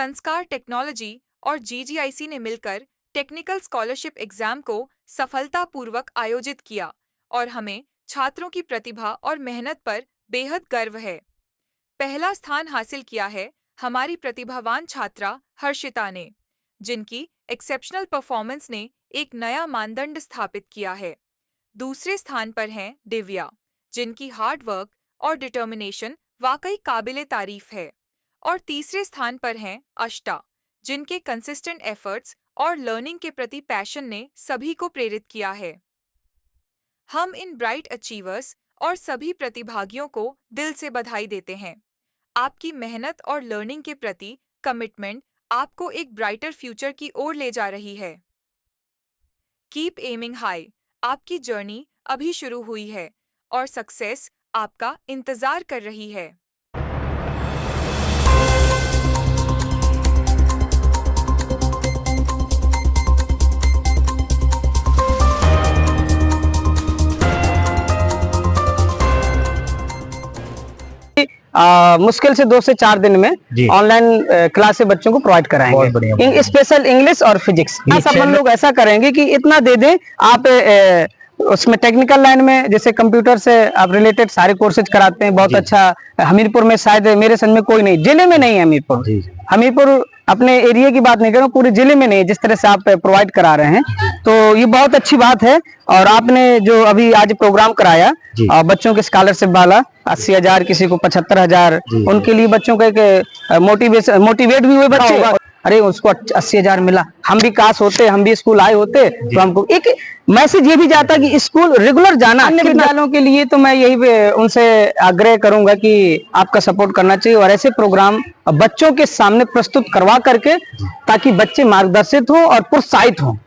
संस्कार टेक्नोलॉजी और जीजीआईसी ने मिलकर टेक्निकल स्कॉलरशिप एग्जाम को सफलतापूर्वक आयोजित किया और हमें छात्रों की प्रतिभा और मेहनत पर बेहद गर्व है। पहला स्थान हासिल किया है हमारी प्रतिभावान छात्रा हर्षिता ने, जिनकी एक्सेप्शनल परफॉर्मेंस ने एक नया मानदंड स्थापित किया है। दूसरे स्थान पर हैं दिव्या, जिनकी हार्ड वर्क और डिटर्मिनेशन वाकई काबिले तारीफ है। और तीसरे स्थान पर हैं अष्टा, जिनके कंसिस्टेंट एफर्ट्स और लर्निंग के प्रति पैशन ने सभी को प्रेरित किया है। हम इन ब्राइट अचीवर्स और सभी प्रतिभागियों को दिल से बधाई देते हैं। आपकी मेहनत और लर्निंग के प्रति कमिटमेंट आपको एक ब्राइटर फ्यूचर की ओर ले जा रही है। Keep aiming high. आपकी जर्नी अभी शुरू हुई है और सक्सेस आपका इंतजार कर रही है। मुश्किल से 2 से 4 दिन में ऑनलाइन क्लास से बच्चों को प्रोवाइड कराएंगे। स्पेशल इंग्लिश और फिजिक्स। अपन लोग ऐसा करेंगे कि इतना दे दें आप उसमें टेक्निकल लाइन में, जैसे कंप्यूटर से आप रिलेटेड सारे कोर्सेज कराते हैं। बहुत अच्छा। हमीरपुर में शायद मेरे समझ में कोई नहीं, जिले में नहीं है हमीरपुर। हमीरपुर अपने एरिया की बात नहीं कर रहा हूँ, पूरे जिले में नहीं है जिस तरह से आप प्रोवाइड करा रहे हैं, तो ये बहुत अच्छी बात है। और आपने जो अभी आज प्रोग्राम कराया बच्चों के स्कॉलरशिप वाला 80,000, किसी को 75,000, उनके लिए बच्चों का एक मोटिवेट भी हुए बच्चे। अरे उसको 80,000 मिला, हम भी काश होते, हम भी स्कूल आए होते, तो हमको एक मैसेज ये भी जाता कि स्कूल रेगुलर जाना। अन्य विद्यालयों के लिए तो मैं यही उनसे आग्रह करूंगा कि आपका सपोर्ट करना चाहिए और ऐसे प्रोग्राम बच्चों के सामने प्रस्तुत करवा करके, ताकि बच्चे मार्गदर्शित हो और प्रोत्साहित हो।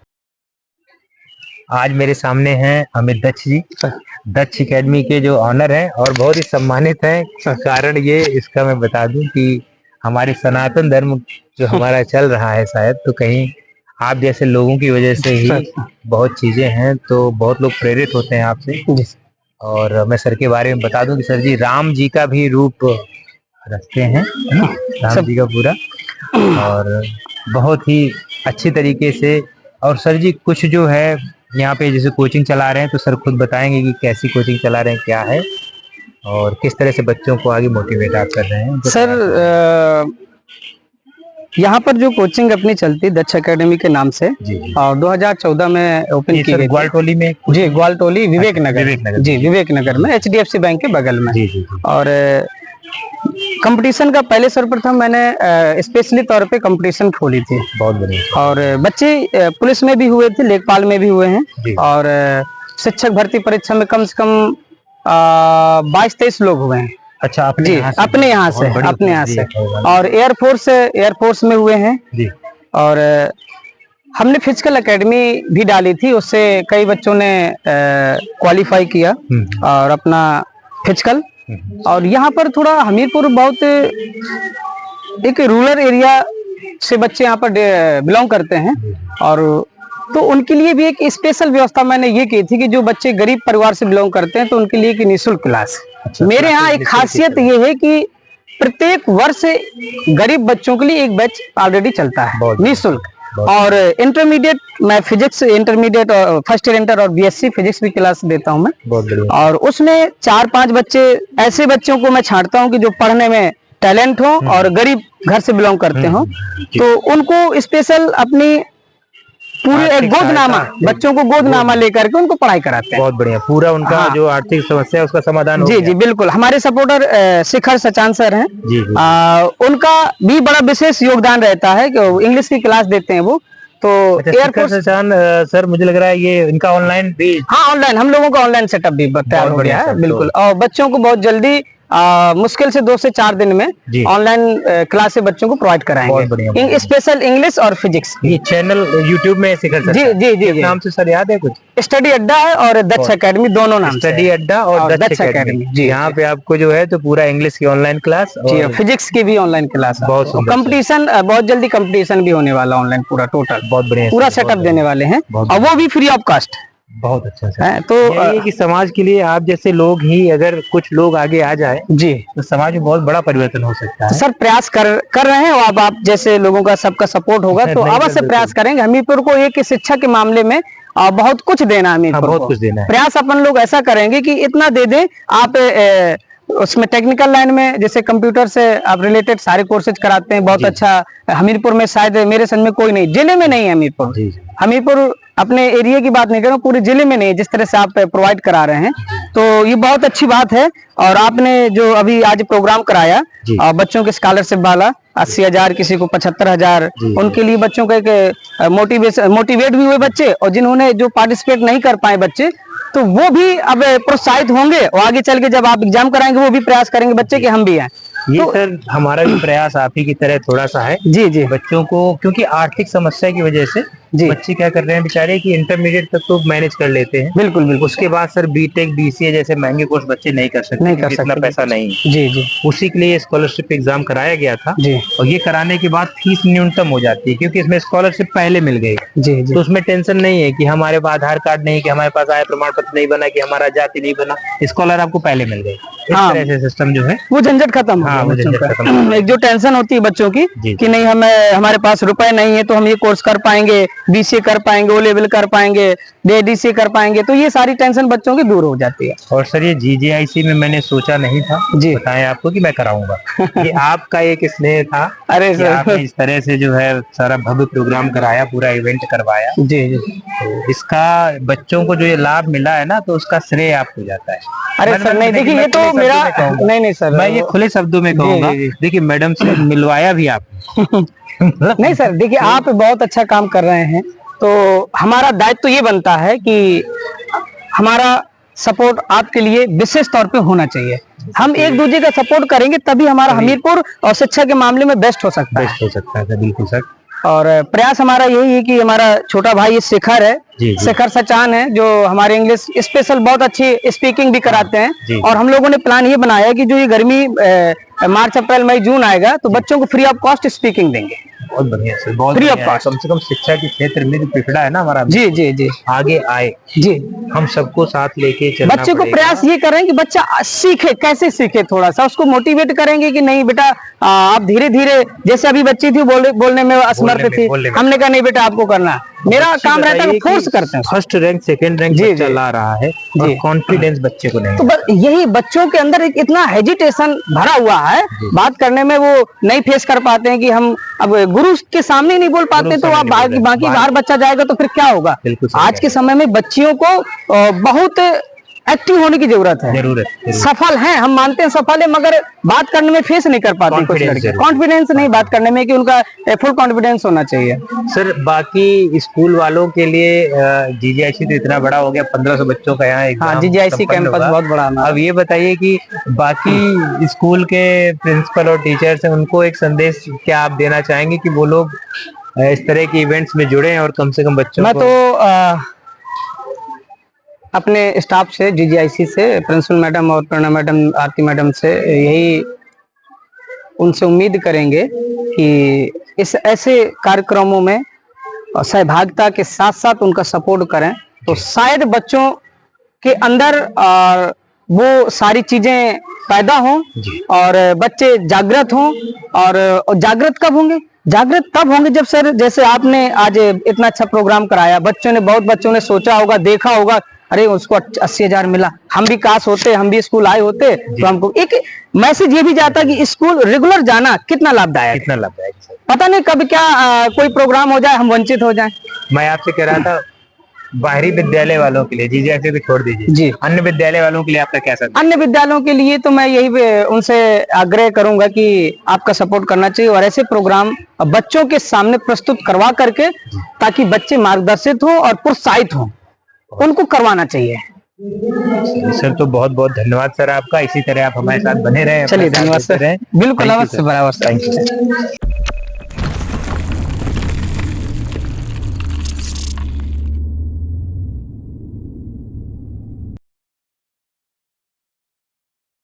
आज मेरे सामने हैं अमित दक्ष जी, दक्ष एकेडमी के जो ऑनर हैं और बहुत ही सम्मानित हैं। कारण ये इसका मैं बता दूं कि हमारे सनातन धर्म जो हमारा चल रहा है, शायद तो कहीं आप जैसे लोगों की वजह से ही बहुत चीजें हैं, तो बहुत लोग प्रेरित होते हैं आपसे। और मैं सर के बारे में बता दूं कि सर जी राम जी का भी रूप रखते हैं, राम जी का पूरा, और बहुत ही अच्छी तरीके से। और सर जी कुछ जो है यहाँ पे जैसे कोचिंग चला रहे हैं, तो सर खुद बताएंगे कि कैसी कोचिंग चला रहे हैं, क्या है और किस तरह से बच्चों को आगे मोटिवेट आप कर रहे हैं। सर यहाँ पर जो कोचिंग अपनी चलती है दक्ष एकेडमी के नाम से, और 2014 में ओपन की गई ग्वालटोली में। जी, ग्वालटोली विवेक नगर जी, विवेक नगर में HDFC बैंक के बगल में। और कंपटीशन का पहले सर्वप्रथम मैंने स्पेशली तौर पे कंपटीशन खोली थी। बहुत बढ़िया। और बच्चे पुलिस में भी हुए थे, लेखपाल में भी हुए हैं, और शिक्षक भर्ती परीक्षा में कम से कम 22-23 लोग हुए हैं। अच्छा, अपने यहाँ से और एयरफोर्स में हुए हैं जी। और हमने फिजिकल एकेडमी भी डाली थी, उससे कई बच्चों ने क्वालिफाई किया और अपना फिजिकल। और यहाँ पर थोड़ा हमीरपुर बहुत एक रूरल एरिया से बच्चे यहाँ पर बिलोंग करते हैं, और तो उनके लिए भी एक स्पेशल व्यवस्था मैंने ये की थी कि जो बच्चे गरीब परिवार से बिलोंग करते हैं, तो उनके लिए एक निःशुल्क क्लास। मेरे यहाँ एक खासियत ये है कि प्रत्येक वर्ष गरीब बच्चों के लिए एक बैच ऑलरेडी चलता है निःशुल्क। और इंटरमीडिएट मैं फिजिक्स इंटरमीडिएट और फर्स्ट ईयर इंटर और BSc फिजिक्स भी क्लास देता हूँ मैं। और उसमें 4-5 बच्चे ऐसे बच्चों को मैं छांटता हूँ कि जो पढ़ने में टैलेंट हो और गरीब घर से बिलोंग करते हो, तो उनको स्पेशल अपनी पूरे एक गोदनामा, बच्चों को गोदनामा लेकर के उनको पढ़ाई कराते हैं। बहुत बढ़िया। पूरा उनका जो आर्थिक समस्या है उसका समाधान हो गया। जी बिल्कुल। हमारे सपोर्टर शिखर सचान सर हैं जी। उनका भी बड़ा विशेष योगदान रहता है कि इंग्लिश की क्लास देते हैं वो। तो एयरफोर्स सचान सर, मुझे लग रहा है ये इनका ऑनलाइन भी। हाँ, ऑनलाइन हम लोगों का ऑनलाइन सेटअप भी तैयार हो गया है बिल्कुल। और बच्चों को बहुत जल्दी मुश्किल से 2 से 4 दिन में ऑनलाइन क्लास से बच्चों को प्रोवाइड कराएंगे। स्पेशल इंग्लिश और फिजिक्स। ये चैनल YouTube में शिखर जी नाम से सर याद है कुछ? स्टडी अड्डा है और दक्ष एकेडमी, दोनों नाम। स्टडी अड्डा और दक्ष एकेडमी जी। यहाँ पे आपको जो है तो पूरा इंग्लिश की ऑनलाइन क्लास और फिजिक्स की भी ऑनलाइन क्लास। बहुत कंपटीशन, बहुत जल्दी कंपटीशन भी होने वाला ऑनलाइन पूरा टोटल। बहुत बढ़िया, पूरा सेटअप देने वाले हैं, और वो भी फ्री ऑफ कॉस्ट। बहुत अच्छा सर। है तो यही है कि समाज के लिए आप जैसे लोग ही अगर कुछ लोग आगे आ जाए जी, तो समाज में बहुत बड़ा परिवर्तन हो सकता तो है। सर प्रयास कर रहे हैं। अब आप जैसे लोगों का सबका सपोर्ट होगा तो नहीं, अवश्य बिल्कुल। प्रयास करेंगे। हमीरपुर को एक शिक्षा के मामले में बहुत कुछ देना है। हाँ, हमीरपुर बहुत को कुछ देना है। प्रयास अपन लोग ऐसा करेंगे कि इतना दे दें आप उसमें टेक्निकल लाइन में जैसे कंप्यूटर से आप रिलेटेड सारे कोर्सेज कराते हैं, बहुत जी। अच्छा। हमीरपुर में शायद मेरे समझ में कोई नहीं, जिले में नहीं है हमीरपुर। जी, जी। हमीरपुर अपने एरिया की बात नहीं कर रहा हूँ, पूरे जिले में नहीं है जिस तरह से आप प्रोवाइड करा रहे हैं, तो ये बहुत अच्छी बात है। और आपने जो अभी आज प्रोग्राम कराया जी। बच्चों के स्कॉलरशिप वाला 80,000, किसी को 75,000, जी, उनके लिए बच्चों का एक मोटिवेट भी हुए बच्चे, और जिन्होंने जो पार्टिसिपेट नहीं कर पाए बच्चे, तो वो भी अब प्रोत्साहित होंगे और आगे चल के जब आप एग्जाम कराएंगे वो भी प्रयास करेंगे बच्चे कि हम भी आए। ये तो सर हमारा भी प्रयास आप ही की तरह थोड़ा सा है। जी जी बच्चों को, क्योंकि आर्थिक समस्या की वजह से जी, बच्चे क्या कर रहे हैं बेचारे कि इंटरमीडिएट तक तो मैनेज कर लेते हैं, बिल्कुल बिल्कुल उसके बाद सर बीटेक बीसीए जैसे महंगे कोर्स बच्चे नहीं कर सकते, नहीं कर क्योंकि इतना सकते। पैसा नहीं है। जी जी उसी के लिए स्कॉलरशिप एग्जाम कराया गया था जी और ये कराने के बाद फीस न्यूनतम हो जाती है, क्योंकि इसमें स्कॉलरशिप पहले मिल गई। जी जी तो उसमें टेंशन नहीं है कि हमारे पास आधार कार्ड नहीं, कि हमारे पास आय प्रमाण पत्र नहीं बना, कि हमारा जाति नहीं बना, स्कॉलर आपको पहले मिल गई। इस हाँ। तरह से सिस्टम जो है वो झंझट खत्म हो हाँ, गया वो बच्चों झंझट का। खत्म हो एक जो टेंशन होती है बच्चों की जी। कि नहीं हमारे पास रुपए नहीं है तो हम ये कोर्स कर पाएंगे, बीसीए कर पाएंगे, ओ लेवल कर पाएंगे, डीएडीसी कर पाएंगे, तो ये सारी टेंशन बच्चों की दूर हो जाती है। और सर ये जीजीआईसी में मैंने सोचा नहीं था जी। बताएं आपको कि मैं कराऊंगा। ये आपका एक स्नेह था अरे कि सर आपने इस तरह से जो है सारा भव्य प्रोग्राम कराया, पूरा इवेंट करवाया। जी जी। तो इसका बच्चों को जो ये लाभ मिला है ना, तो उसका श्रेय आपको जाता है। अरे मैं- सर मैं- नहीं, देखिए, देखिए मैं ये तो खुले शब्दों मेरा में कहूंगा। नहीं सर, मैं ये खुले शब्दों में कहूंगा। जी। देखिए मैडम से मिलवाया भी आपने। नहीं सर, देखिए आप बहुत अच्छा काम कर रहे हैं, तो हमारा दायित्व तो ये बनता है कि हमारा सपोर्ट आपके लिए विशेष तौर पे होना चाहिए। हम एक दूसरे का सपोर्ट करेंगे तभी हमारा हमीरपुर और शिक्षा के मामले में बेस्ट हो सकता है। बेस्ट हो सकता है सर, बिल्कुल सर। और प्रयास हमारा यही है कि हमारा छोटा भाई ये शेखर है, जी, जी। शेखर सचान है, जो हमारे इंग्लिश स्पेशल बहुत अच्छी स्पीकिंग भी कराते जी। हैं। और हम लोगों ने प्लान ये बनाया है कि जो ये गर्मी मार्च अप्रैल मई जून आएगा तो बच्चों को फ्री ऑफ कॉस्ट स्पीकिंग देंगे। बहुत बढ़िया सर, बहुत Free of बढ़िया है। cost। कम से कम शिक्षा के क्षेत्र में जो पिछड़ा है ना हमारा, जी जी जी आगे आए, जी। हम सबको साथ लेके चलना बच्चे को पड़ेगा। प्रयास ये करें कि बच्चा सीखे, कैसे सीखे, थोड़ा सा उसको मोटिवेट करेंगे कि नहीं बेटा आप धीरे धीरे, जैसे अभी बच्ची थी बोलने में असमर्थ थी, बोलने में। हमने कहा नहीं बेटा आपको करना है। मेरा काम रहता है फोर्स करते हैं। फर्स्ट रैंक सेकंड रैंक जी, बच्चा जी। ला रहा है और जी। कॉन्फिडेंस बच्चे को नहीं तो यही बच्चों के अंदर एक इतना हेजिटेशन भरा हुआ है, बात करने में वो नहीं फेस कर पाते हैं कि हम अब गुरु के सामने नहीं बोल पाते, तो आप बाकी बाहर बच्चा जाएगा तो फिर क्या होगा। बिल्कुल सही आज के समय में बच्चियों को बहुत एक्टिव होने की जरूरत है। जरूरत। सफल हैं, हम मानते हैं सफल है, मगर बात करने में फेस नहीं कर पाते कुछ Confidence लड़के। जरूर। कॉन्फिडेंस नहीं बात करने में, कि उनका फुल कॉन्फिडेंस होना चाहिए। सर बाकी स्कूल वालों के लिए जीजीआईसी तो इतना बड़ा हो गया, 1500 बच्चों का यहाँ एग्जाम हाँ, जीजीआईसी संपन्न कैंपस होगा। बहुत बड़ा है हमारा। अब ये बताइए कि बाकी स्कूल के प्रिंसिपल और टीचर्स हैं, उनको एक संदेश क्या आप देना चाहेंगे कि वो लोग इस तरह के इवेंट्स में जुड़े और कम से कम बच्चों मैं को। तो अपने स्टाफ से, जीजीआईसी से, प्रिंसिपल मैडम और प्रणा मैडम, आरती मैडम से यही उनसे उम्मीद करेंगे कि इस ऐसे कार्यक्रमों में सहभागिता के साथ साथ उनका सपोर्ट करें, तो शायद बच्चों के अंदर वो सारी चीजें पैदा हों और बच्चे जागृत हों। और जागृत कब होंगे? जागृत तब होंगे जब सर, जैसे आपने आज इतना अच्छा प्रोग्राम कराया, बहुत बच्चों ने सोचा होगा, देखा होगा, अरे उसको 80,000 मिला, हम भी काश होते, हम भी स्कूल आए होते, तो हमको एक मैसेज ये भी जाता कि स्कूल रेगुलर जाना कितना लाभदायक है। कितना लाभदायक है। पता नहीं कब क्या कोई प्रोग्राम हो जाए, हम वंचित हो जाएं। मैं आपसे कह रहा था बाहरी विद्यालय वालों के लिए, जीजीआईसी को छोड़ दीजिए जी, अन्य विद्यालय वालों के लिए आपका क्या संदेश? अन्य विद्यालयों के लिए तो मैं यही उनसे आग्रह करूंगा कि आपका सपोर्ट करना चाहिए और ऐसे प्रोग्राम बच्चों के सामने प्रस्तुत करवा करके, ताकि बच्चे मार्गदर्शित हो और प्रोत्साहित हो, उनको करवाना चाहिए। सर तो बहुत बहुत धन्यवाद सर आपका, इसी तरह आप हमारे साथ बने रहें। चलिए धन्यवाद सर, बिल्कुल अवश्य, बराबर। Thank you.